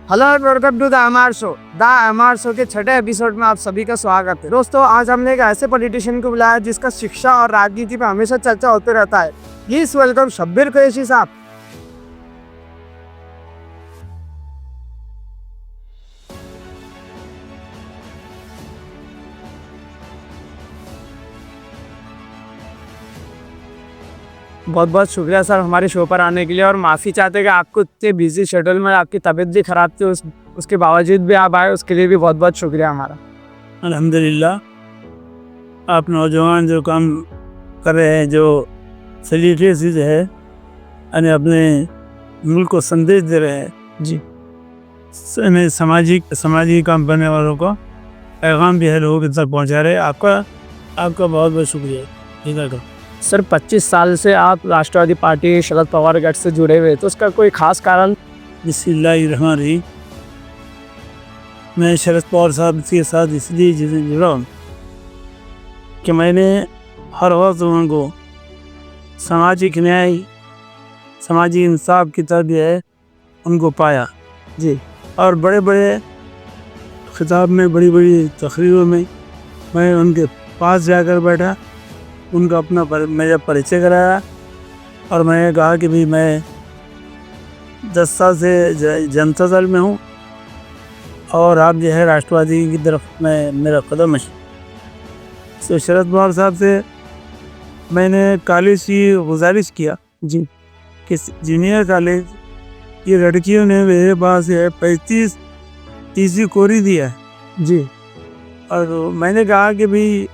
Hello and welcome to the MR show. The MR show के छठे episode में आप सभी का स्वागत है। दोस्तों, आज हमने एक ऐसे पॉलिटिशियन को बुलाया जिसका शिक्षा और राजनीति पे हमेशा चर्चा होते रहता है। प्लीज वेलकम शब्बीर कुरैशी साहब। बहुत बहुत शुक्रिया सर हमारे शो पर आने के लिए, और माफ़ी चाहते हैं कि आपको इतने बिजी शेड्यूल में आपकी तबीयत भी ख़राब थी, उसके बावजूद भी आप आए, उसके लिए भी बहुत बहुत शुक्रिया हमारा। अल्हम्दुलिल्लाह, आप नौजवान जो काम कर रहे हैं, जो सलीके से है यानी अपने मुल्क को संदेश दे रहे हैं जी, समाजी काम करने वालों को पैगाम भी है लोगों के तक पहुँचा रहे हैं। आपका बहुत बहुत शुक्रिया। ठीक है सर 25 साल से आप राष्ट्रवादी पार्टी शरद पवार गठ से जुड़े हुए, तो उसका कोई खास कारण? बिस्मिल्लाहिर्रहमानिर्रहीम। मैं शरद पवार साहब के साथ इसलिए जुड़ा हूँ कि मैंने हर वक्त उनको सामाजिक न्याय, समाजी इंसाफ की तरफ जो है उनको पाया जी, और बड़े बड़े खिताब में, बड़ी बड़ी तकरीरों में मैं उनके पास जाकर बैठा, उनका मेरा परिचय कराया और मैंने कहा कि भाई मैं 10 साल से जनता दल में हूँ और आप जो है राष्ट्रवादी की तरफ में मेरा कदम है। तो शरद पवार साहब से मैंने कॉलेज की गुजारिश किया जी, कि जूनियर कॉलेज ये लड़कियों ने मेरे पास 35 कोरी दिया है जी, और मैंने कहा कि भाई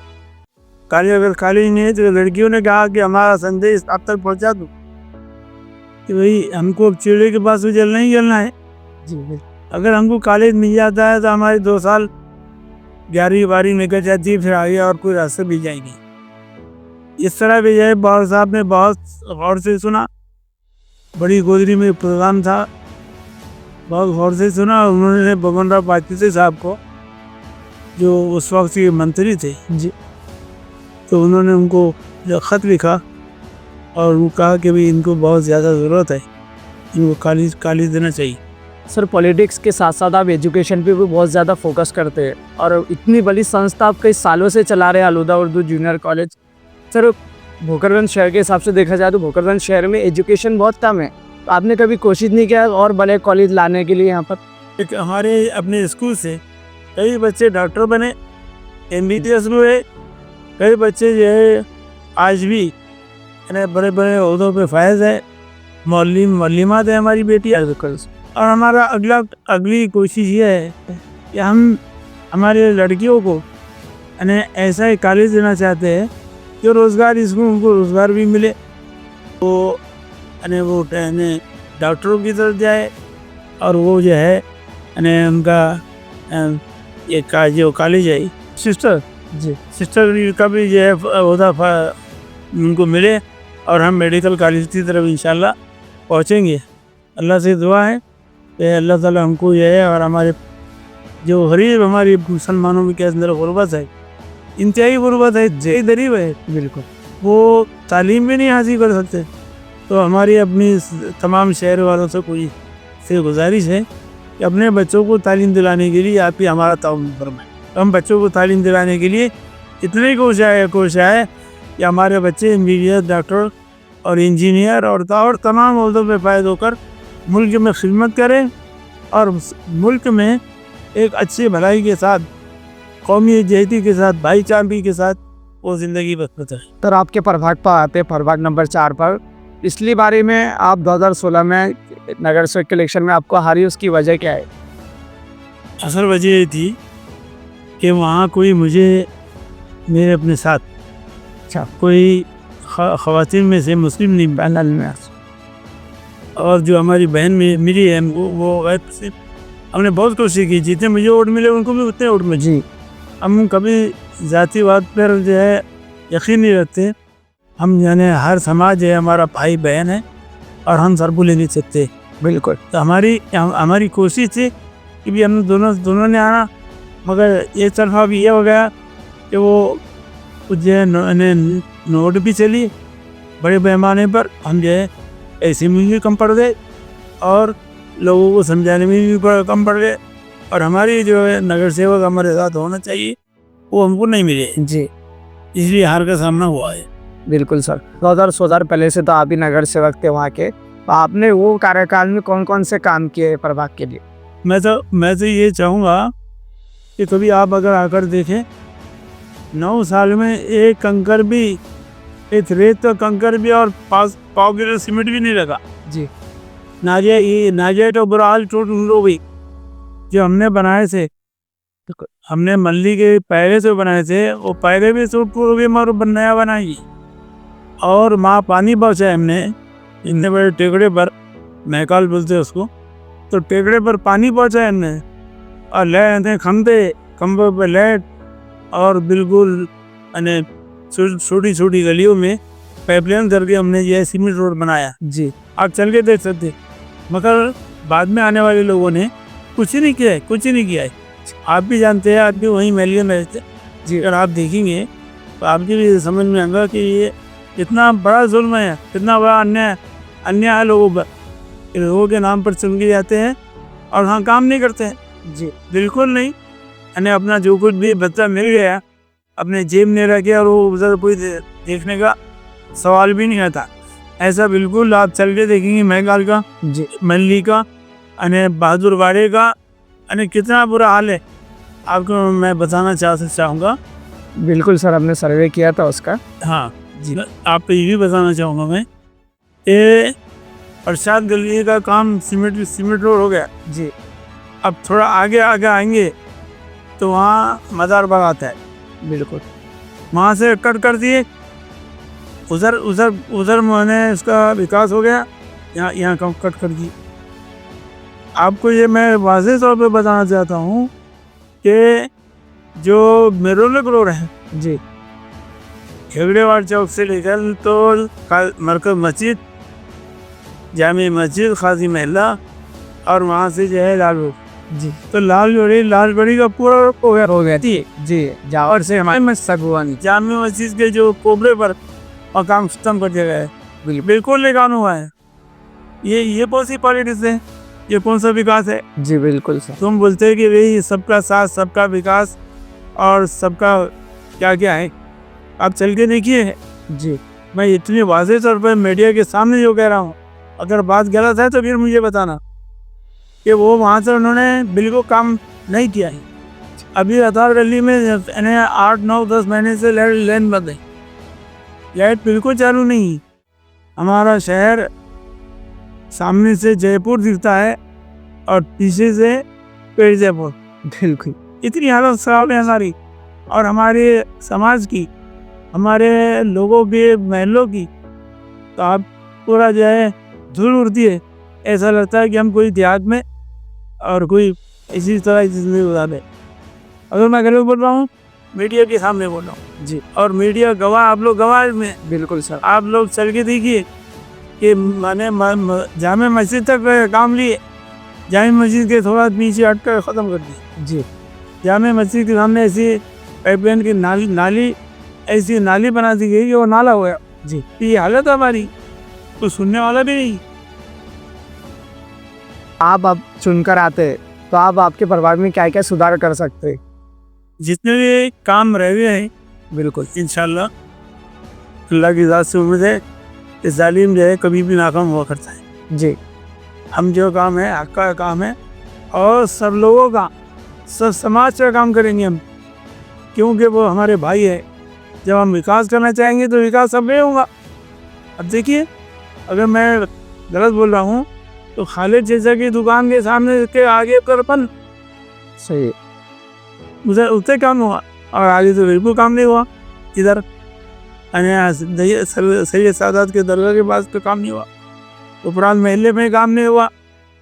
अगर कॉलेज नहीं है तो लड़कियों ने कहा कि हमारा संदेश आप तक पहुंचा दो कि भाई हमको अब चिड़े के पास भी जलना ही जलना है। जी, अगर हमको कॉलेज मिल जाता है तो हमारे 2 साल 11वीं 12वीं निकल जाती है, फिर आगे और कोई रास्ते मिल जाएंगे। इस तरह भी है पवार साहब ने बहुत गौर से सुना, बड़ी गोदरी में प्रोग्राम था, बहुत गौर से सुना। उन्होंने बबन राव पाटिल साहब को, जो उस वक्त के मंत्री थे जी, तो उन्होंने उनको जो ख़त लिखा और वो कहा कि भाई इनको बहुत ज़्यादा ज़रूरत है, इनको कॉलेज देना चाहिए। सर पॉलिटिक्स के साथ साथ आप एजुकेशन पे भी बहुत ज़्यादा फोकस करते हैं, और इतनी बड़ी संस्था आप कई सालों से चला रहे हैं, आलूदा उर्दू जूनियर कॉलेज। सर भोकरगंज शहर के हिसाब से देखा जाए तो भोकरगंज शहर में एजुकेशन बहुत कम है, तो आपने कभी कोशिश नहीं किया और बड़े कॉलेज लाने के लिए यहाँ पर? एक हमारे अपने स्कूल से कई बच्चे डॉक्टर बने, MBBS में हुए, कई बच्चे जो है आज भी यानी बड़े बड़े ओहदों पे फायज है, मौलिमात है हमारी बेटी। और हमारा अगली कोशिश ये है कि हम हमारे लड़कियों को यानी ऐसा ही कॉलेज देना चाहते हैं जो रोज़गार, इसमें उनको रोज़गार भी मिले, तो यानी वो डॉक्टरों की तरफ जाए और वो जो है यानी उनका ये जो कॉलेज है सिस्टर का भी जो है ओहदा उनको मिले और हम मेडिकल कॉलेज की तरफ इंशाल्लाह पहुँचेंगे। अल्लाह से दुआ है कि अल्लाह ताला हमको ये है और हमारे जो गरीब हमारी मुसलमानों के अंदर गुर्बत है, इंतहाई गुर्बत है, जय गरीब है, बिल्कुल, वो तालीम भी नहीं हासिल कर सकते, तो हमारी अपनी तमाम शहर वालों से कोई से गुजारिश है कि अपने बच्चों को तालीम दिलाने के लिए आप ही हमारा ताउन फरमाएं। हम बच्चों को तालीम दिलाने के लिए इतनी कोशिश है कि हमारे बच्चे MBBS, डॉक्टर और इंजीनियर और तमाम ओहदों में फायद होकर मुल्क में खिदमत करें और मुल्क में एक अच्छी भलाई के साथ, कौमी यकजहती के साथ, भाईचारगी के साथ वो ज़िंदगी बसर है। सर आपके प्रभाग पर आते हैं, प्रभाग नंबर 4 पर। पिछली बारी में आप 2016 में नगर सेवक के इलेक्शन में आपको हारी, उसकी वजह क्या है? असल वजह ये थी कि वहाँ कोई मुझे मेरे अपने साथ कोई ख़वातीन में से मुस्लिम नहीं पैनल में, और जो हमारी बहन में मिली है वो हमने बहुत कोशिश की, जितने मुझे वोट मिले उनको भी उतने वोट मिले। जी, हम कभी ज़ाती बात पर जो है यकीन नहीं रखते, हम यानी हर समाज है हमारा भाई बहन है और हम सरबू ले नहीं सकते। बिल्कुल, तो हमारी कोशिश थी कि भी हम दोनों ने आना, मगर एक तरफा भी ये हो गया कि वो जो है नोट भी चली बड़े पैमाने पर, हम जो है ऐसे में कम पड़ गए और लोगों को समझाने में भी कम पड़ गए, और हमारी जो है नगर सेवक हमारे साथ होना चाहिए वो हमको नहीं मिले, जी इसलिए हार का सामना हुआ है। बिल्कुल सर। 2016 पहले से तो आप ही नगर सेवक थे वहाँ के, तो आपने वो कार्यकाल में कौन कौन से काम किए प्रभाग के लिए? मैं तो ये चाहूँगा कि कभी आप अगर आकर देखें, 9 साल में एक कंकर भी, एक रेत का कंकर भी और पाव किलो सीमेंट भी नहीं लगा। जी नाजिया तो बुरा हाल टूट भी जो हमने बनाए थे, हमने मल्ली के पहले से बनाए थे, वो पहले भी टूट भी मगर नया बनाई, और माँ पानी पहुँचाए हमने इतने बड़े टेकड़े पर, महकाल बोलते उसको, तो टेकड़े पर पानी पहुँचाए हमने, और ले खंभे पर लाइट, और बिल्कुल छोटी छोटी गलियों में पाइपलाइन करके हमने ये सीमेंट रोड बनाया। जी आप चल के देख सकते, मगर बाद में आने वाले लोगों ने कुछ नहीं किया है। आप भी जानते हैं, आप भी वहीं मैलियन रहते जी, अगर आप देखेंगे तो आपकी भी समझ में आएगा कि ये कितना बड़ा जुल्म है, कितना बड़ा अन्याय है लोगों पर। लोगों के नाम पर चुन के जाते हैं और हाँ काम नहीं करते हैं। जी बिल्कुल नहीं, यानी अपना जो कुछ भी बच्चा मिल गया अपने जेब में रखे और वो उधर कोई देखने का सवाल भी नहीं आता। ऐसा बिल्कुल आप चल के देखेंगे महकाल का, जी मल्ली का, अने बहादुरवाड़े का, अने कितना बुरा हाल है आपको मैं बताना चाहूँगा। बिल्कुल सर, हमने सर्वे किया था उसका। हाँ जी, आपको ये भी बताना चाहूँगा मैं, ये प्रसाद गली का काम सीमेंट रोड हो गया जी। अब थोड़ा आगे आएंगे तो वहाँ मज़ार बाग आता है, बिल्कुल वहाँ से कट कर दिए, उधर मैंने उसका विकास हो गया, यहाँ कट कर दिए। आपको ये मैं वाज़ेह तौर पे बताना चाहता हूँ कि जो मेरोलक रोड है जी, खेगड़ेवाड़ चौक से लेकर तो मरकज़ मस्जिद, जामी मस्जिद, खाजी महल्ला, और वहाँ से जो है लाल रोड जी, तो लाल बड़ी का पूरा हो गया जी। जावर से हमारे सगवानी जामी मस्जिद के जो कोबरे पर और काम खत्म कर दिया गया है, बिल्कुल नहीं काम हुआ है। ये कौन सी पॉलिटिक्स है, ये कौन सा विकास है? जी बिल्कुल सर। तुम बोलते हैं कि भाई सबका साथ, सबका विकास और सबका क्या क्या है, आप चल के देखिए। जी मैं इतनी वाज़ेह तौर पर मीडिया के सामने जो कह रहा हूँ, अगर बात गलत है तो फिर मुझे बताना कि वो वहाँ से उन्होंने बिल्कुल काम नहीं किया है। अभी अतार गली में 8, 9, 10 महीने से लाइन बंद है, लाइट बिल्कुल चालू नहीं। हमारा शहर सामने से जयपुर दिखता है और पीछे से पेड़ जयपुर, बिल्कुल इतनी हालत खराब है हमारी और हमारे समाज की, हमारे लोगों के, महलों की। तो आप पूरा जो है धूल उड़ती है, ऐसा लगता है कि हम कोई देहात में और कोई इसी तरह जिंदगी गुजार रहे। अगर मैं गलत बोल रहा हूँ, मीडिया के सामने बोल रहा हूँ जी, और मीडिया गवाह, आप लोग गवाह में। बिल्कुल सर। आप लोग चल के देखिए कि मैंने जामे मस्जिद तक काम लिए, जामे मस्जिद के थोड़ा पीछे हट कर ख़त्म कर दिए। जी जामे मस्जिद के सामने ऐसी पाइपलाइन की नाली ऐसी नाली बना दी गई कि वो नाला हो गया। जी ये हालत है हमारी, तो सुनने वाला भी नहीं। आप अब चुनकर आते तो आप आपके परिवार में क्या क्या सुधार कर सकते हैं? जितने भी काम रह गए हैं, बिल्कुल इंशाल्लाह अल्लाह की ज़ात से उम्मीद है कि जालिम जो है कभी भी नाकाम हुआ करता है। जी, हम जो काम है हक़ का काम है और सब लोगों का, सब समाज का काम करेंगे हम, क्योंकि वो हमारे भाई है। जब हम विकास करना चाहेंगे तो विकास सब में होगा। अब देखिए, अगर मैं गलत बोल रहा हूँ तो खालिद जैसा की दुकान के सामने के आगे करपन सही है। उधर उससे काम हुआ और आगे तो बिल्कुल काम नहीं हुआ। इधर सैयद सादात के दरगाह के पास तो काम नहीं हुआ, उपरांत महल्ले में काम नहीं हुआ,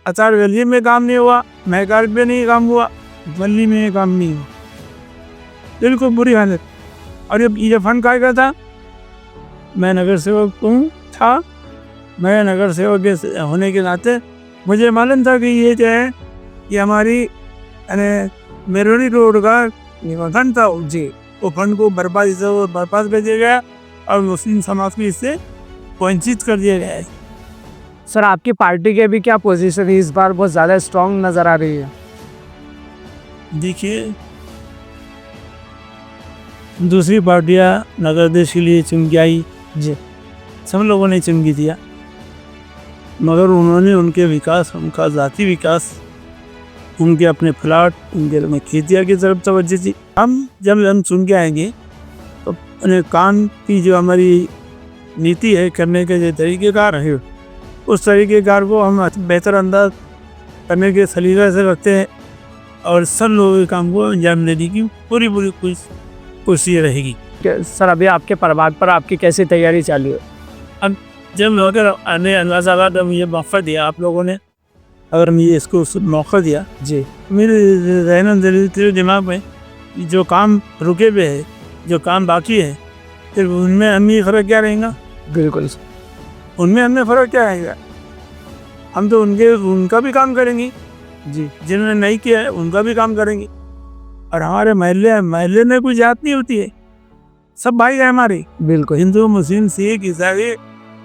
अचार गली में काम नहीं हुआ, महकाल में नहीं काम हुआ, गली में काम नहीं हुआ, बिल्कुल बुरी हालत। और ये फंड का था, मैं नगर सेवक था, मैं नगर सेवक के होने के नाते मुझे मालूम था कि ये जो है ये हमारी मेरोली रोड का फंड था। जी, वो फंड को बर्बाद कर दिया गया और मुस्लिम समाज को इससे वंचित कर दिया गया है। सर आपकी पार्टी की अभी क्या पोजीशन है, इस बार बहुत ज़्यादा स्ट्रांग नज़र आ रही है। देखिए, दूसरी पार्टियां नगर देश के लिए चुन के आई, जी सब लोगों ने चुन की दिया, मगर उन्होंने उनके विकास, उनका ज़ाती विकास, उनके अपने प्लाट, उनके अपने खेतिया की तरफ तवज्जो थी। जब हम चुन के आएंगे तो अपने काम की जो हमारी नीति है, करने के जो तरीक़ेकार है, उस तरीक़ेकार को हम बेहतर अंदाज करने के सलीक़े से रखते हैं और सब लोगों के काम को अंजाम देने की पूरी कोशिश रहेगी। सर अभी आपके प्रभाग पर आपकी कैसी तैयारी चालू है? अब जब अगर अल्लाह ताला ने मुझे मौका दिया, आप लोगों ने अगर मुझे इसको मौका दिया, जी मेरे जहन दिमाग में जो काम रुके हुए है, जो काम बाकी है, फिर उनमें हमें फ़र्क क्या रहेगा? बिल्कुल उनमें हमें फ़र्क क्या रहेगा? हम तो उनका भी काम करेंगे, जी जिन्होंने नहीं किया है उनका भी काम करेंगे। और हमारे महल्ले में कोई जात नहीं होती है, सब भाई है हमारे, बिल्कुल हिंदू, मुस्लिम, सिख, ईसाई,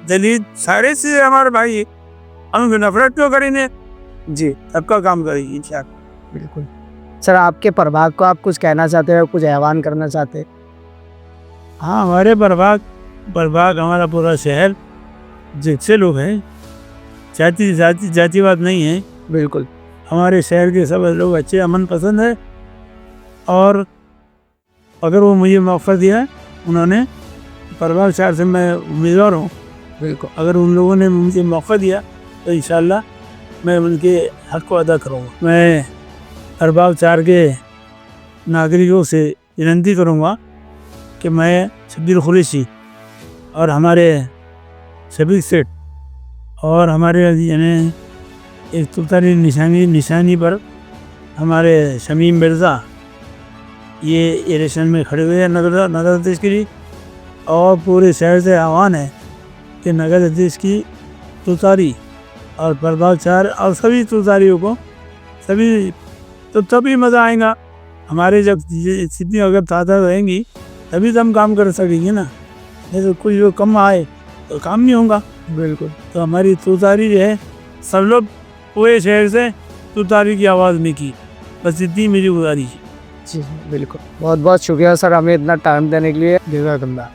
दलित, सारे से हमारे भाई है। हम नफरत क्यों करेंगे? जी सबका काम करेंगे इंशाअल्लाह। बिल्कुल। सर आपके प्रभाग को आप कुछ कहना चाहते हैं, कुछ आह्वान करना चाहते हैं? हाँ, हमारे प्रभाग हमारा पूरा शहर जितने लोग हैं, जातिवाद नहीं है, बिल्कुल हमारे शहर के सब लोग अच्छे, अमन पसंद है। और अगर वो मुझे मौका दिया है, उन्होंने प्रभाग 4 से मैं उम्मीदवार हूँ, बिल्कुल अगर उन लोगों ने मुझे मौका दिया तो इंशाअल्लाह मैं उनके हक़ को अदा करूँगा। मैं प्रभाग 4 के नागरिकों से विनती करूँगा कि मैं शब्बीर कुरैशी और हमारे शबीर सेठ और हमारे यानी एक तुतारी निशानी पर हमारे शमीम मिर्ज़ा ये इलेक्शन में खड़े हुए हैं नगर अध्यक्ष के लिए। और पूरे शहर से आह्वान है कि नगर अध्यक्ष की तुतारी और प्रभाग 4 और सभी तुतारियों को तभी मज़ा आएगा। हमारे जब जितनी अगर तादाद रहेंगी तभी तो हम काम कर सकेंगे ना, नहीं तो कुछ जो कम आए तो काम नहीं होगा। बिल्कुल तो हमारी तुतारी जो है, सब लोग पूरे शहर से तुतारी की आवाज़ में की, बस इतनी मेरी गुजारिश है। जी बिल्कुल। बहुत बहुत शुक्रिया सर हमें इतना टाइम देने के लिए। जज़ाकल्लाह।